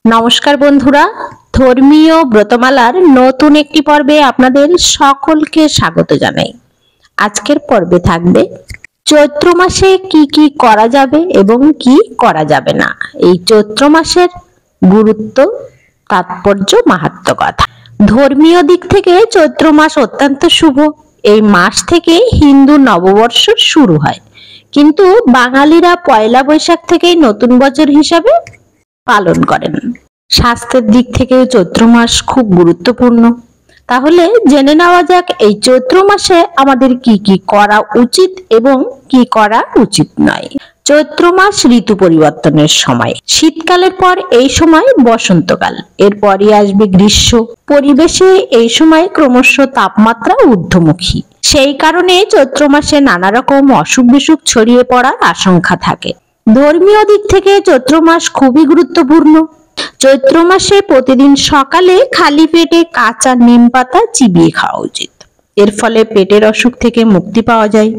নমস্কার বন্ধুরা, ধর্মীয় ব্রতমালার নতুন একটি পর্বে আপনাদের সকলকে স্বাগত জানাই। আজকের পর্বে থাকবে চৈত্র মাসে কি কি করা যাবে এবং কি করা যাবে না, এই চৈত্র মাসের গুরুত্ব, তাৎপর্য, মাহাত্ম্য কথা। ধর্মীয় দিক থেকে চৈত্র মাস অত্যন্ত শুভ। এই মাস থেকে হিন্দু নববর্ষ শুরু হয়, কিন্তু বাঙালিরা পয়লা বৈশাখ থেকেই নতুন বছর হিসাবে পালন করেন। স্বাস্থ্যের দিক থেকে চৈত্র মাস খুব গুরুত্বপূর্ণ। তাহলে জেনে নেওয়া যাক এই চৈত্র মাসে আমাদের কি কি করা উচিত এবং কি করা উচিত নয়। চৈত্র মাস ঋতু পরিবর্তনের সময়। শীতকালের পর এই সময় বসন্তকাল, এরপরই আসবে গ্রীষ্ম। পরিবেশে এই সময় ক্রমশ তাপমাত্রা ঊর্ধ্বমুখী। সেই কারণে চৈত্র মাসে নানা রকম অসুখ বিসুখ ছড়িয়ে পড়ার আশঙ্কা থাকে। ধর্মীয় দিক থেকে চৈত্র মাস খুবই গুরুত্বপূর্ণ। চৈত্র মাসে প্রতিদিন সকালে খালি পেটে কাঁচা নিম পাতা চিবিয়ে খাওয়া উচিত। এর ফলে পেটের অসুখ থেকে মুক্তি পাওয়া যায়।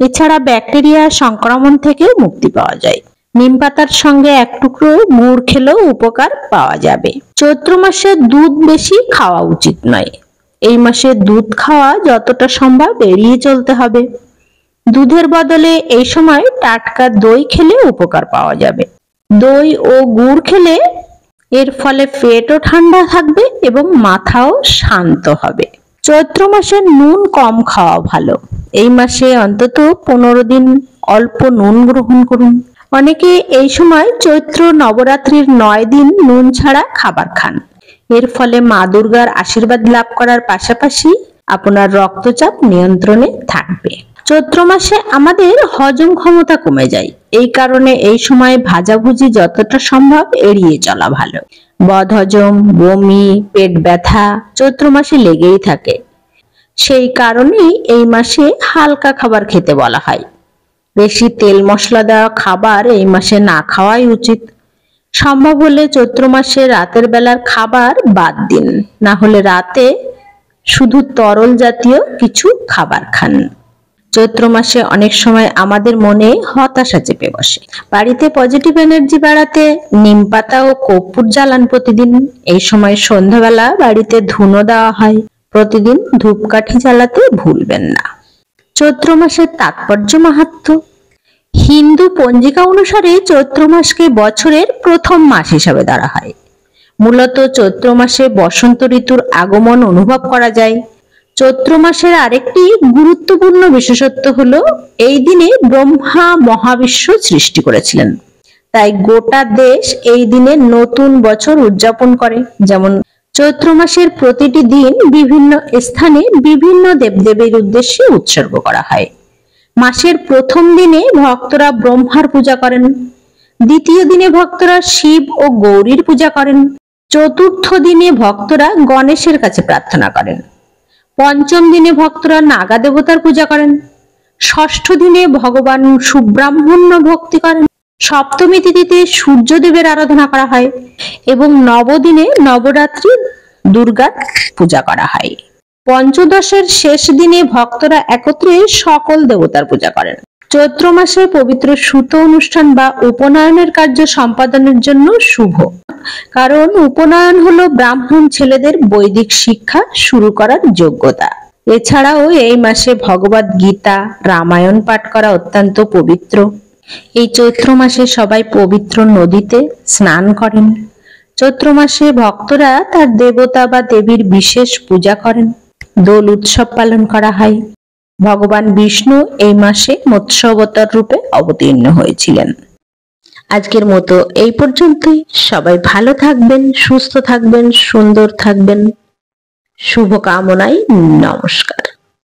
এছাড়া ব্যাকটেরিয়া সংক্রমণ থেকে মুক্তি পাওয়া যায়। নিম পাতার সঙ্গে এক টুকরো গুড় খেলেও উপকার পাওয়া যাবে। চৈত্র মাসে দুধ বেশি খাওয়া উচিত নয়। এই মাসে দুধ খাওয়া যতটা সম্ভব এড়িয়ে চলতে হবে। দুধের বদলে এই সময় টাটকা দই খেলে উপকার পাওয়া যাবে। দই ও গুড় খেলে এর ফলে পেটও ঠান্ডা থাকবে এবং মাথাও শান্ত হবে। চৈত্র মাসে নুন কম খাওয়া ভালো। এই মাসে অন্তত 15 দিন অল্প নুন গ্রহণ করুন। অনেকে এই সময় চৈত্র নবরাত্রির 9 দিন নুন ছাড়া খাবার খান। এর ফলে মা দুর্গার আশীর্বাদ লাভ করার পাশাপাশি আপনার রক্তচাপ নিয়ন্ত্রণে থাকবে। চৈত্র মাসে আমাদের হজম ক্ষমতা কমে যায়। এই কারণে এই সময় ভাজাভুজি যতটা সম্ভব এড়িয়ে চলা ভালো। বদহজম, বমি, পেট ব্যথা চৈত্র মাসে লেগেই থাকে। সেই কারণেই এই মাসে হালকা খাবার খেতে বলা হয়। বেশি তেল মশলা দেওয়া খাবার এই মাসে না খাওয়াই উচিত। সম্ভব হলে চৈত্র মাসে রাতের বেলার খাবার বাদ দিন, না হলে রাতে শুধু তরল জাতীয় কিছু খাবার খান। চৈত্র মাসে অনেক সময় আমাদের মনে হতাশা চেপে বসে। বাড়িতে পজিটিভ এনার্জি বাড়াতে নিম পাতা ও কর্পূর জ্বালান প্রতিদিন। এই সময় সন্ধ্যাবেলা বাড়িতে ধুনো দেওয়া হয়। প্রতিদিন ধূপকাঠি জ্বালাতে ভুলবেন না। চৈত্র মাসের তাৎপর্য, মাহাত্ম্য। হিন্দু পঞ্জিকা অনুসারে চৈত্র মাসকে বছরের প্রথম মাস হিসাবে ধরা হয়। মূলত চৈত্র মাসে বসন্ত ঋতুর আগমন অনুভব করা যায়। চৈত্র মাসের আরেকটি গুরুত্বপূর্ণ বিশেষত্ব হলো এই দিনে ব্রহ্মা মহাবিশ্ব সৃষ্টি করেছিলেন। তাই গোটা দেশ এই দিনে নতুন বছর উদযাপন করে। যেমন চৈত্র মাসের প্রতিটি দিন বিভিন্ন স্থানে বিভিন্ন দেবদেবীর উদ্দেশ্যে উৎসর্গ করা হয়। মাসের প্রথম দিনে ভক্তরা ব্রহ্মার পূজা করেন। দ্বিতীয় দিনে ভক্তরা শিব ও গৌরীর পূজা করেন। চতুর্থ দিনে ভক্তরা গণেশের কাছে প্রার্থনা করেন। পঞ্চম দিনে ভক্তরা নাগা দেবতার পূজা করেন। ষষ্ঠ দিনে ভগবান সুব্রহ্মণ্য ভক্তি করেন। সপ্তমী তিথিতে সূর্যদেবের আরাধনা করা হয় এবং নবদিনে নবরাত্রি দুর্গার পূজা করা হয়। পঞ্চদশের শেষ দিনে ভক্তরা একত্রে সকল দেবতার পূজা করেন। চৈত্র মাসে পবিত্র সুত অনুষ্ঠান বা উপনয়নের কার্য সম্পাদনের জন্য শুভ, কারণ উপনয়ন হলো ব্রাহ্মণ ছেলেদের বৈদিক শিক্ষা শুরু করার যোগ্যতা। এছাড়াও এই মাসে ভগবদ গীতা, রামায়ণ পাঠ করা অত্যন্ত পবিত্র। এই চৈত্র মাসে সবাই পবিত্র নদীতে স্নান করেন। চৈত্র মাসে ভক্তরা তার দেবতা বা দেবীর বিশেষ পূজা করেন। দোল উৎসব পালন করা হয়। ভগবান বিষ্ণু এই মাসে মৎস্য অবতার রূপে অবতীর্ণ হয়েছিলেন। আজকের মতো এই পর্যন্তই। সবাই ভালো থাকবেন, সুস্থ থাকবেন, সুন্দর থাকবেন। শুভকামনায় নমস্কার।